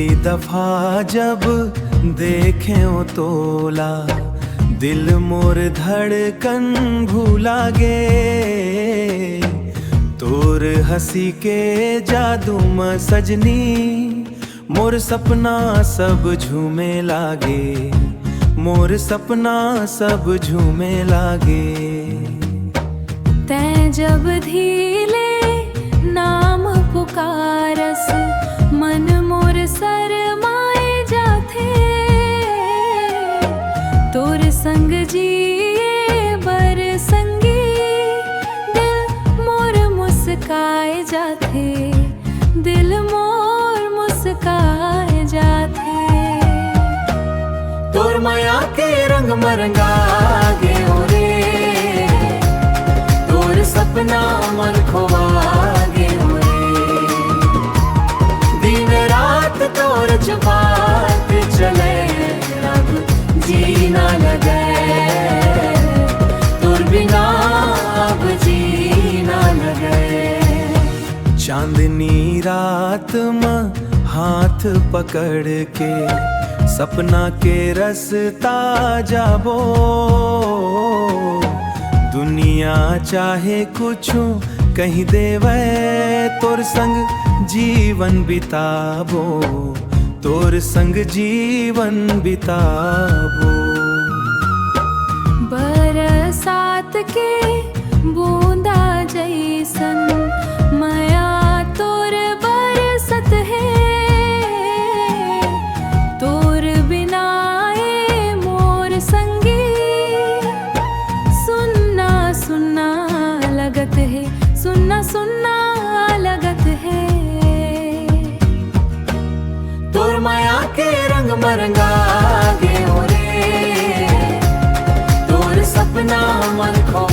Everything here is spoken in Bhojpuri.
पहली दफा जब देखे ओ तोला, दिल मोर धड़कन भूला गे। तोर हंसी के जादू में सजनी, मोर सपना सब झूमे लागे, मोर सपना सब झूमे लागे। तैं जब धीले नाम पुकारस, मन मोर शरमाए जाथे। तोर संग जिए बर संगी, दिल मोर मुस्काए जाथे, दिल मोर मुस्काए जाथे। तोर माया के रंग मरंगा गे रे, तोर सपना मन खोवा गे रे। दिन रात तोर जबात चले, अब जीना लगे, तोर बिना अब जीना लगे। चांदनी रात में हाथ पकड़ के, सपना के रास्ता जाबो। दुनिया चाहे कुछ कहीं देवे, तोर संग जीवन बिताबो, तोर संग जीवन बिताबो। बरसात के बूंदा जैसन माया तोर बरसत है। तोर बिना ए मोर संगी, सुन्ना सुन्ना लगत है, सुन्ना सुन्ना लगत है। तोर माया के रंग मरंगा गे रे, तोर सपना मन खो